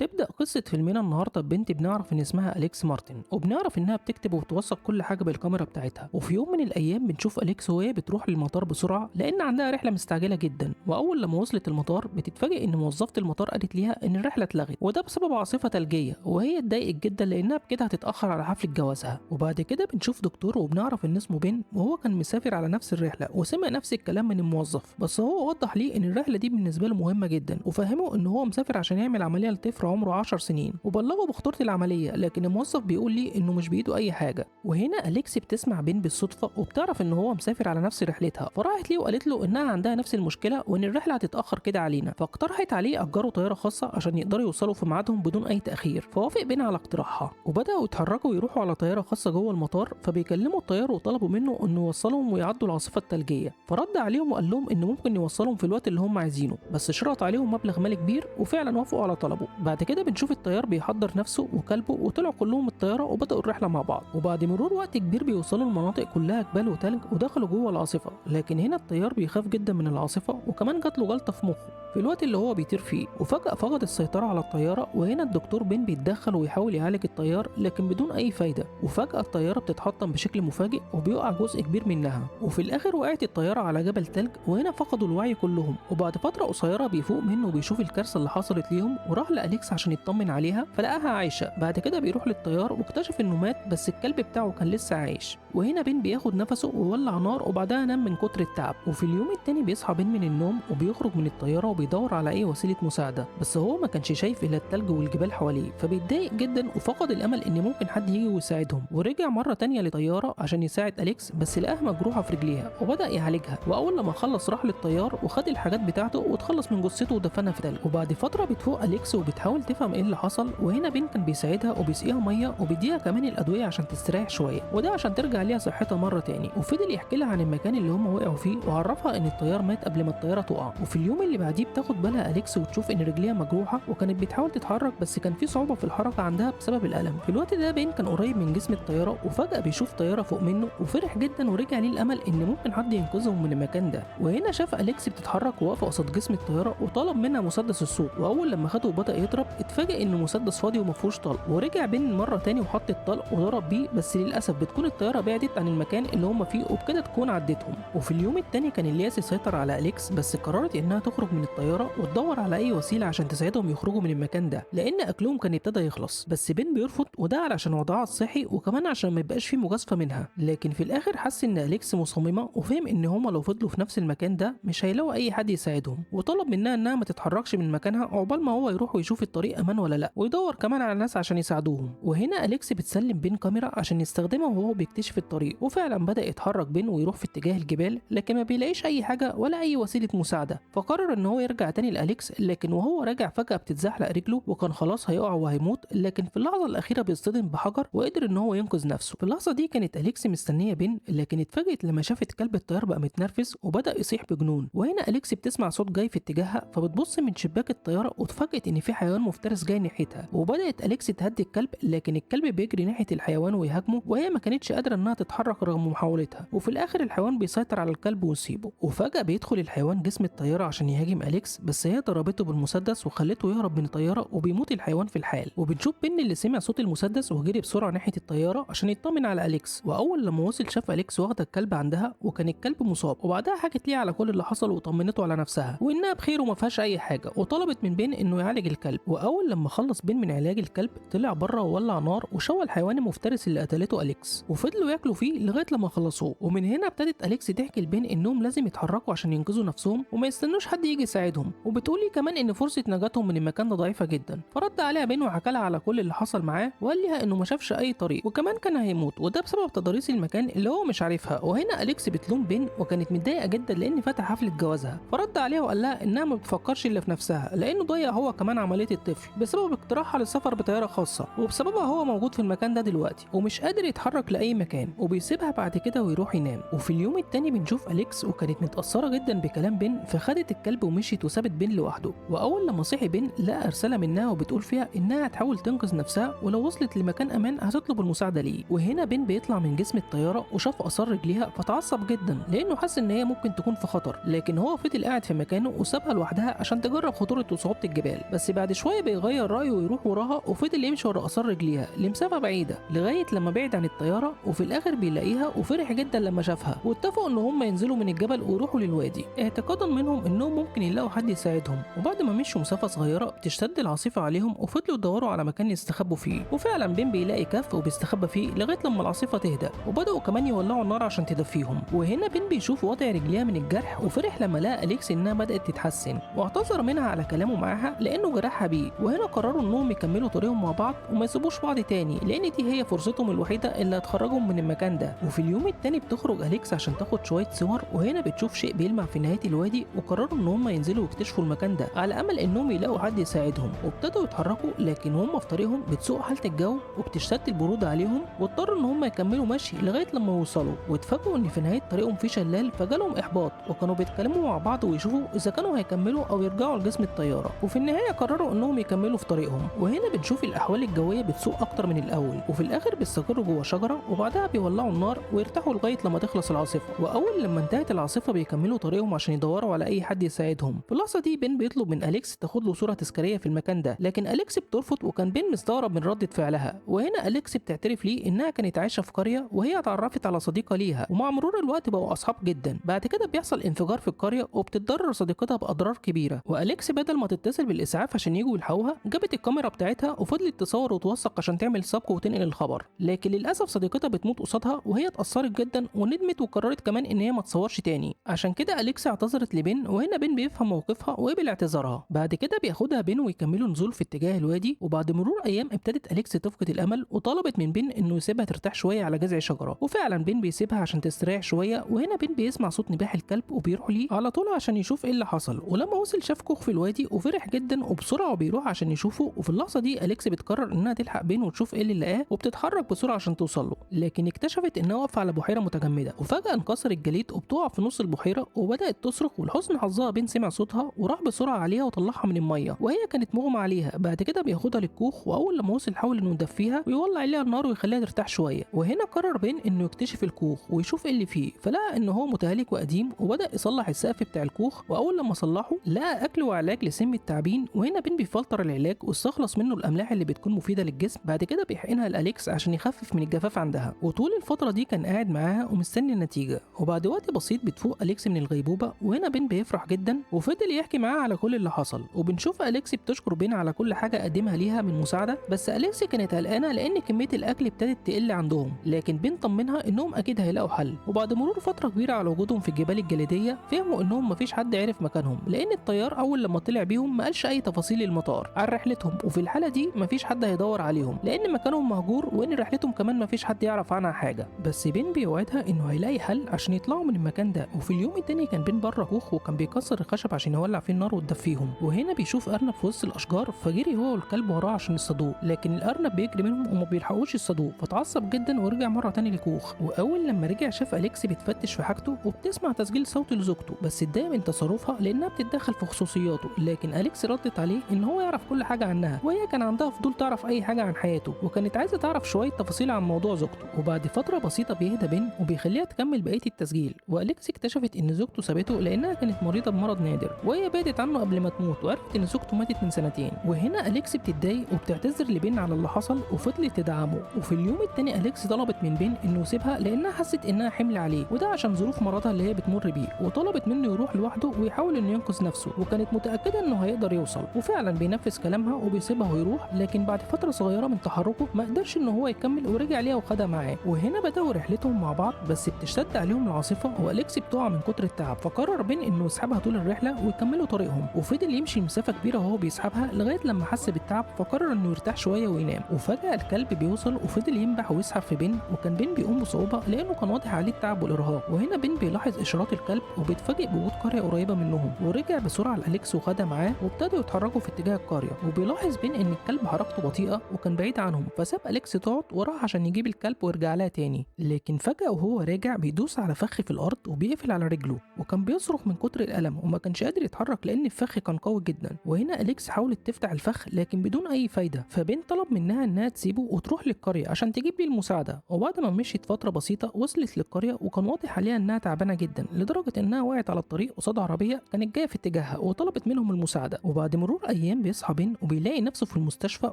تبدأ قصة فيلمنا النهاردة ببنت بنعرف إن اسمها أليكس مارتن، وبنعرف إنها بتكتب وبتوثق كل حاجة بالكاميرا بتاعتها. وفي يوم من الأيام بنشوف أليكس وهي بتروح للمطار بسرعة لأن عندها رحلة مستعجلة جدا. وأول لما وصلت المطار بتتفاجئ إن موظفة المطار قالت ليها إن الرحلة اتلغت، وده بسبب عاصفة ثلجية، وهي اتضايقت جدا لأنها بكده هتتأخر على حفلة جوازها. وبعد كده بنشوف دكتور وبنعرف إن اسمه بن، وهو كان مسافر على نفس الرحلة وسمع نفس الكلام من الموظف، بس هو وضح ليه إن الرحلة دي بالنسبة له مهمة جدا، وفهمه إن هو مسافر عشان يعمل عملية لطفل عمره 10 سنين، وبلغه بخطورة العملية. لكن الموظف بيقول لي إنه مش بإيده أي حاجة. وهنا أليكس بتسمع بين بالصدفة وبتعرف إن هو مسافر على نفس رحلتها، فراحت ليه وقالت له إنها عندها نفس المشكلة وإن الرحلة هتتأخر كده علينا، فاقترحت عليه أجروا طيارة خاصة عشان يقدروا يوصلوا في ميعادهم بدون أي تأخير. فوافق بين على اقتراحها وبدأوا يتحركوا ويروحوا على طيارة خاصة جوه المطار. فبيكلموا الطيار وطلبوا منه إنه يوصلهم ويعدوا العاصفة الثلجية، فرد عليهم وقال لهم إنه ممكن يوصلهم في الوقت اللي هم عايزينه، بس شرط عليهم مبلغ مالي كبير، وفعلا وافقوا على طلبه. بعد كده بنشوف الطيار بيحضر نفسه وكلبه وطلعوا كلهم الطياره وبداوا الرحله مع بعض. وبعد مرور وقت كبير بيوصلوا المناطق كلها جبال وتلج ودخلوا جوه العاصفه. لكن هنا الطيار بيخاف جدا من العاصفه، وكمان جات له جلطه في مخه في الوقت اللي هو بيطير فيه، وفجأة فقد السيطرة على الطيارة. وهنا الدكتور بين بيتدخل ويحاول يعالج الطيار لكن بدون أي فايدة. وفجأة الطيارة بتتحطم بشكل مفاجئ وبيقع جزء كبير منها، وفي الآخر وقعت الطيارة على جبل تلج. وهنا فقدوا الوعي كلهم، وبعد فترة قصيرة بيفوق منه وبيشوف الكارثة اللي حصلت ليهم، وراح لأليكس عشان يطمن عليها فلقاها عايشة. بعد كده بيروح للطيار واكتشف إنه مات بس الكلب بتاعه كان لسه عايش. وهنا بين بياخد نفسه وولع نار وبعدها نام من كتر التعب. وفي اليوم التاني بيصحى بين من النوم وبيخرج من الطيارة وبيدور على أي وسيلة مساعدة، بس هو ما كانش شايف إلا التلج والجبال حواليه، فبيتضايق جدا وفقد الأمل إن ممكن حد يجي ويساعدهم. ورجع مرة تانية لطيارة عشان يساعد أليكس، بس لقاها مجروحة في رجليها وبدأ يعالجها. وأول لما خلص راح للطيار وخد الحاجات بتاعته وتخلص من جثته ودفنها في تلج. وبعد فترة بتفوق أليكس وبتحاول تفهم إيه اللي حصل. وهنا بين كان بيساعدها وبيسقيها مية وبيديها كمان الأدوية عشان تستريح شوية، وده عشان ترجع ليها صحتها مرة تاني. وفضل يحكي لها عن المكان اللي هم وقعوا فيه، وعرفها إن الطيار مات قبل ما الطيارة تقع. وفي اليوم اللي بعديه بتاخد بالها أليكس وتشوف إن رجليها مجروحة، وكانت بتحاول تتحرك بس كان في صعوبة في الحركة عندها بسبب الألم. في الوقت ده بين كان قريب من جسم الطيارة، وفجأة بيشوف طيارة فوق منه وفرح جدا ورجع ليه الأمل إن ممكن حد ينقذهم من المكان ده. وهنا شاف أليكس بتتحرك وواقفة قصاد جسم الطيارة وطلب منها مسدس الصوت. وأول لما خده وبدأ يضرب اتفاجئ إن المسدس فاضي ومفهوش طلق. ورجع بين مرة تاني وحط الطلق وضرب بيه، بس للأسف بتكون الطيارة بعدت عن المكان اللي هم فيه وبكده تكون عدتهم. وفي اليوم التاني كان الياس يسيطر على أليكس، بس قررت إنها تخرج من الطيارة وتدور على أي وسيلة عشان تساعدهم يخرجوا من المكان ده، لأن أكلهم كان ابتدى يخلص. بس بين بيرفض، وده علشان وضعها الصحي وكمان عشان ما يبقاش فيه مجازفة منها. لكن في الآخر حس إن أليكس مصممة، وفهم إن هم لو فضلوا في نفس المكان ده مش هيلاقوا أي حد يساعدهم. وطلب منها إنها ما تتحركش من مكانها عقبال ما هو يروح ويشوف الطريق أمان ولا لأ، ويدور كمان على ناس عشان يساعدوهم. وهنا أليكس بتسلم بين كاميرا عشان يستخدمها وهو بيكتشف الطريق. وفعلا بدأ يتحرك بين ويروح في اتجاه الجبال، لكن ما بيلاقيش أي حاجة ولا أي وسيلة مساعدة. فقرر إن هو يرجع تاني لأليكس، لكن وهو راجع فجأة بتتزحلق رجله وكان خلاص هيقع وهيموت. لكن في اللحظة الأخيرة بيصطدم بحجر وقدر إن هو ينقذ نفسه. في اللحظة دي كانت أليكس مستنية بين، لكن اتفاجئت لما شافت كلب الطيار بقى متنرفز وبدأ يصيح بجنون. وهنا أليكس بتسمع صوت جاي في اتجاهها، فبتبص من شباك الطيارة واتفاجئت إن في حيوان مفترس جاي ناحيتها. وبدأت أليكس تهدي الكلب، لكن الكلب بيجري ناحية الحيوان ويهاجمه، وهي ما كانتش قادرة إنها تتحرك رغم محاولتها. وفي الآخر الحيوان بيسيطر على الكلب ويسيبه. وفجأة بيدخل الحيوان جسم الطيارة عشان يهاجم أليكس، بس هي ضربته بالمسدس وخلته يهرب من الطيارة وبيموت الحيوان في الحال. وبنشوف بن اللي سمع صوت المسدس وجري بسرعة ناحية الطيارة عشان يطمن على أليكس. وأول لما وصل شاف أليكس واخدة الكلب عندها وكان الكلب مصاب. وبعدها حكت ليه على كل اللي حصل وطمنته على نفسها وإنها بخير وما فيهاش أي حاجة، وطلبت من بن إنه يعالج الكلب. وأول لما خلص بن من علاج الكلب طلع بره وولع نار وشوى الحيوان المفترس اللي قتلته أليكس، وفضلوا ياكلوا فيه لغاية لما خلصوه. ومن هنا ابتدت أليكس تحكي لبن إنهم لازم يتحركوا عشان ينقذوا نفسهم وما يستنوش حد يجي يساعدهم. وبتقولي كمان إن فرصة نجاتهم من المكان ده ضعيفة جدا. فرد عليها بين وحكى لها على كل اللي حصل معاه، وقال لها إنه ما شافش أي طريق وكمان كان هيموت، وده بسبب تضاريس المكان اللي هو مش عارفها. وهنا أليكس بتلوم بين وكانت متضايقة جدا لأن فتح حفلة جوازها. فرد عليها وقال لها إنها ما بتفكرش إلا في نفسها، لأنه ضيع هو كمان عملية الطفل بسبب اقتراحها للسفر بطيارة خاصة، وبسببها هو موجود في المكان ده دلوقتي ومش قادر يتحرك لأي مكان. وبيسيبها بعد كده ويروح ينام. وفي اليوم التاني بنشوف أليكس وكانت متأثرة جدا بكلام بين، فخدت الكلب ومشيت وسابت بين لوحده. وأول لما صحي بين لقى رسالة منها وبتقول فيها إنها هتحاول تنقذ نفسها، ولو وصلت لمكان أمان هتطلب المساعدة ليه. وهنا بين بيطلع من جسم الطيارة وشاف آثار رجليها فتعصب جدا لأنه حس إن هي ممكن تكون في خطر، لكن هو فضل قاعد في مكانه وسابها لوحدها عشان تجرب خطورة وصعوبة الجبال. بس بعد شوية وشويه بيغير رايه ويروح وراها، وفضل يمشي ورا اثار رجليها لمسافه بعيده لغايه لما بعد عن الطياره، وفي الاخر بيلاقيها وفرح جدا لما شافها، واتفقوا ان هم ينزلوا من الجبل ويروحوا للوادي اعتقادا منهم انهم ممكن يلاقوا حد يساعدهم. وبعد ما مشوا مسافه صغيره بتشتد العاصفه عليهم وفضلوا يدوروا على مكان يستخبوا فيه، وفعلا بين بيلاقي كهف وبيستخبى فيه لغايه لما العاصفه تهدى، وبداوا كمان يولعوا النار عشان تدفيهم. وهنا بين بيشوف وضع رجليها من الجرح، وفرح لما لقى اليكس انها بدات تتحسن، واعتذر منها على كلامه معاها لانه جرحها بيه. وهنا قرروا انهم يكملوا طريقهم مع بعض وما يسيبوش بعض تاني، لان دي هي فرصتهم الوحيده اللي هتخرجهم من المكان ده. وفي اليوم التاني بتخرج اليكس عشان تاخد شويه صور، وهنا بتشوف شيء بيلمع في نهايه الوادي، وقرروا ان هم ينزلوا يكتشفوا المكان ده على امل انهم يلاقوا حد يساعدهم. وابتدوا يتحركوا، لكن هم في طريقهم بتسوء حاله الجو وبتشتد البروده عليهم، واضطروا ان هم يكملوا مشي لغايه لما يوصلوا، واتفاجئوا ان في نهايه طريقهم في شلال، فجالهم احباط وكانوا بيتكلموا مع بعض ويشوفوا اذا كانوا هيكملوا او يرجعوا لجسم الطياره. وفي النهايه قرروا انهم يكملوا في طريقهم. وهنا بنشوف الاحوال الجويه بتسوء اكتر من الاول، وفي الاخر بيستقروا جوه شجره، وبعدها بيولعوا النار ويرتاحوا لغايه لما تخلص العاصفه. واول لما انتهت العاصفه بيكملوا طريقهم عشان يدوروا على اي حد يساعدهم. في اللحظه دي بين بيطلب من اليكس تاخد له صوره تذكاريه في المكان ده، لكن اليكس بترفض، وكان بين مستغرب من رده فعلها. وهنا اليكس بتعترف ليه انها كانت عايشه في قريه وهي اتعرفت على صديقه ليها، ومع مرور الوقت بقوا اصحاب جدا. بعد كده بيحصل انفجار في القريه وبتتضرر صديقتها باضرار كبيره، واليكس بدل ما تتصل بالاسعاف عشان يجوا يلحقوها جابت الكاميرا بتاعتها وفضلت تصور وتوثق عشان تعمل سبق وتنقل الخبر. لكن للاسف صديقتها بتموت قصادها، وهي اتاثرت جدا وندمت وقررت كمان ان هي ما تصورش تاني. عشان كده اليكس اعتذرت لبين، وهنا بين بيفهم موقفها وقبل اعتذارها. بعد كده بياخدها بين ويكملوا نزول في اتجاه الوادي. وبعد مرور ايام ابتدت اليكس تفقد الامل، وطلبت من بين انه يسيبها ترتاح شويه على جذع شجره، وفعلا بين بيسيبها عشان تستريح شويه. وهنا بين بيسمع صوت نباح الكلب وبيروح ليه على طول عشان يشوف ايه اللي حصل. ولما وصل شاف كوخ في الوادي وفرح جدا، وبسرعه بيروح عشان يشوفه. وفي اللحظه دي اليكس بتقرر انها تلحق بين وتشوف ايه اللي لقاه، وبتتحرك بسرعه عشان توصل له، لكن اكتشفت انها واقفه على بحيره متجمده، وفجاه انكسر الجليد وبتقع في نص البحيره وبدات تصرخ. ولحسن حظها بين سمع صوتها وراح بسرعه عليها وطلعها من الميه، وهي كانت مغمى عليها. بعد كده بياخدها للكوخ، واول لما وصل حاول انه يدفيها ويولع عليها النار ويخليها ترتاح شويه. وهنا قرر بين انه يكتشف الكوخ ويشوف ايه اللي فيه، فلقى ان هو متهالك وقديم، وبدا يصلح السقف بتاع الكوخ. واول لما صلحه لقى اكل وعلاج لسم التعابين، وهنا بين بيفلتر العلاج واستخلص منه الاملاح اللي بتكون مفيده للجسم. بعد كده بيحقنها الاليكس عشان يخفف من الجفاف عندها، وطول الفتره دي كان قاعد معاها ومستني النتيجه. وبعد وقت بسيط بتفوق اليكس من الغيبوبه، وهنا بين بيفرح جدا وفضل يحكي معاها على كل اللي حصل. وبنشوف اليكس بتشكر بين على كل حاجه قدمها ليها من مساعده، بس اليكس كانت قلقانه لان كميه الاكل ابتدت تقل عندهم، لكن بين طمنها انهم اكيد هيلاقوا حل. وبعد مرور فتره كبيره على وجودهم في الجبال الجليديه فهموا انهم مفيش حد عرف مكانهم، لان الطيار اول لما طلع بيهم ما قالش اي تفاصيل المطار عن رحلتهم. وفي الحاله دي مفيش حد هيدور عليهم لان مكانهم مهجور، وان رحلتهم كمان مفيش حد يعرف عنها حاجه. بس بين بيوعدها انه هيلاقي حل عشان يطلعوا من المكان ده. وفي اليوم التاني كان بين بره كوخ وكان بيكسر الخشب عشان يولع فيه النار وتدفيهم. وهنا بيشوف ارنب في وسط الاشجار، فجري هو والكلب وراه عشان يصطادوه، لكن الارنب بيجري منهم وما بيلحقوش يصطادوه، فتعصب جدا ورجع مره تاني للكوخ. واول لما رجع شاف اليكس بتفتش في حاجته وبتسمع تسجيل صوتي لزوجته، بس اتضايق من تصرفها لانها بتتدخل في خصوصياته. لكن اليكس ردت عليه ان هو يعرف كل حاجه عنها، وهي كان عندها فضول تعرف اي حاجه عن حياته، وكانت عايزه تعرف شويه تفاصيل عن موضوع زوجته. وبعد فتره بسيطه بيهدى بين وبيخليها تكمل بقيه التسجيل. واليكس اكتشفت ان زوجته سابته لانها كانت مريضه بمرض نادر، وهي بعدت عنه قبل ما تموت، وعرفت ان زوجته ماتت من سنتين. وهنا اليكس بتتضايق وبتعتذر لبين على اللي حصل وفضلت تدعمه. وفي اليوم التاني اليكس طلبت من بين انه يسيبها لانها حست انها حمل عليه، وده عشان ظروف مرضها اللي هي بتمر بيه. وطلبت منه يروح لوحده ويحاول انه ينقذ نفسه، وكانت متاكده انه هيقدر يوصل. وفعلا بينفذ كلامها وبيسيبها ويروح، لكن بعد فتره صغيره من تحركه ما قدرش ان هو يكمل ورجع ليها وخدها معاه. وهنا بداوا رحلتهم مع بعض، بس بتشتد عليهم العاصفه واليكس بتقع من كتر التعب، فقرر بين انه يسحبها طول الرحله ويكملوا طريقهم. وفضل يمشي مسافه كبيره وهو بيسحبها لغايه لما حس بالتعب، فقرر انه يرتاح شويه وينام. وفجاه الكلب بيوصل وفضل ينبح ويسحب في بين، وكان بين بيقوم بصعوبه لانه كان واضح عليه التعب والارهاق. وهنا بين بيلاحظ اشارات الكلب وبيتفاجئ بوجود قريه قريبه منهم، ورجع بسرعه لاليكس وخدها معاه وابتدوا يتحركوا في اتجاه القريه. وبيلاحظ بين ان الكلب حركته بطيئه وكان بعيد عنهم، فساب اليكس تقعد وراح عشان يجيب الكلب ويرجع لها تاني. لكن فجاه وهو راجع بيدوس على فخ في الارض وبيقفل على رجله، وكان بيصرخ من كتر الالم وما كانش قادر يتحرك لان الفخ كان قوي جدا. وهنا اليكس حاولت تفتح الفخ لكن بدون اي فايده، فبين طلب منها انها تسيبه وتروح للقريه عشان تجيب لي المساعده. وبعد ما مشيت فتره بسيطه وصلت للقريه، وكان واضح عليها انها تعبانه جدا لدرجه انها وقعت على الطريق قصاد عربيه كانت جايه في اتجاهها وطلبت منهم المساعده. وبعد مرور ايام الايام بيصحى بين وبيلاقي نفسه في المستشفى،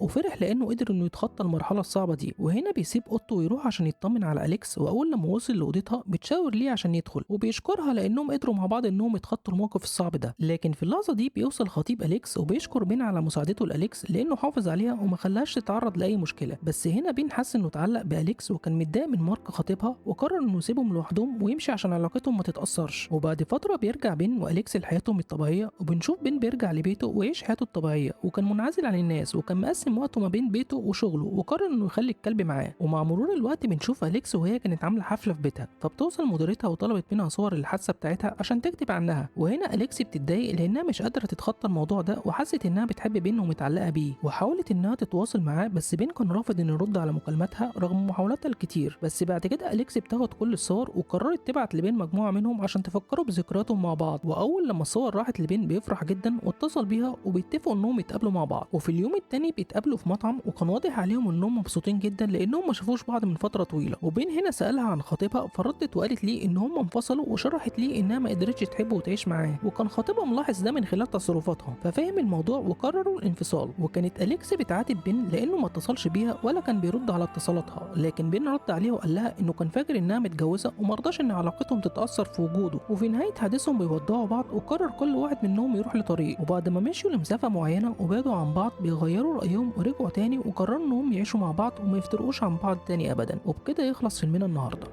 وفرح لانه قدر انه يتخطى المرحله الصعبه دي. وهنا بيسيب اوضته ويروح عشان يطمن على اليكس، واول لما وصل لاوضتها بتشاور ليه عشان يدخل وبيشكرها لانهم قدروا مع بعض انهم يتخطوا الموقف الصعب ده. لكن في اللحظه دي بيوصل خطيب اليكس وبيشكر بين على مساعدته لاليكس لانه حافظ عليها وما خلاهاش تتعرض لاي مشكله. بس هنا بين حس انه اتعلق باليكس وكان متضايق من مارك خطيبها، وقرر انه يسيبهم لوحدهم ويمشي عشان علاقتهم ما تتاثرش. وبعد فتره بيرجع بين واليكس لحياتهم الطبيعيه، وبنشوف بين بيرجع لبيته ويعيش حياته الطبيعيه، وكان منعزل عن الناس وكان مقسم وقته ما بين بيته وشغله، وقرر انه يخلي الكلب معاه. ومع مرور الوقت بنشوف اليكس وهي كانت عامله حفله في بيتها، فبتوصل مديرتها وطلبت منها صور الحادثه بتاعتها عشان تكتب عنها. وهنا اليكس بتتضايق لانها مش قادره تتخطى الموضوع ده، وحست انها بتحب بين ومتعلقه بيه، وحاولت انها تتواصل معاه بس بين كان رافض انه يرد على مكالماتها رغم محاولاتها الكتير. بس بعد كده اليكس بتاخد كل الصور وقررت تبعت لبين مجموعه منهم عشان تفكروا بذكرياتهم مع بعض. واول لما الصور راحت لبين بيفرح جدا واتصل بيها وبيتفقوا انهم يتقابلوا مع بعض. وفي اليوم التاني بيتقابلوا في مطعم، وكان واضح عليهم انهم مبسوطين جدا لانهم ما شافوش بعض من فتره طويله. وبين هنا سالها عن خطيبها فردت وقالت ليه ان هم انفصلوا، وشرحت ليه انها ما قدرتش تحبه وتعيش معاه، وكان خطيبها ملاحظ ده من خلال تصرفاتها ففهم الموضوع وقرروا الانفصال. وكانت اليكس بتعاتب بين لانه ما اتصلش بيها ولا كان بيرد على اتصالاتها، لكن بين رد عليها وقال لها انه كان فاكر انها متجوزه ومرضاش ان علاقتهم تتاثر في وجوده. وفي نهايه حديثهم بيودعوا بعض، وقرر كل واحد منهم يروح لطريق. وبعد ما مشيوا لمسافه معينه وبعدوا عن بعض بيغيروا رايهم ورجعوا تاني وقرروا انهم يعيشوا مع بعض وما يفترقوش عن بعض تاني ابدا. وبكده يخلص فيلمنا النهارده.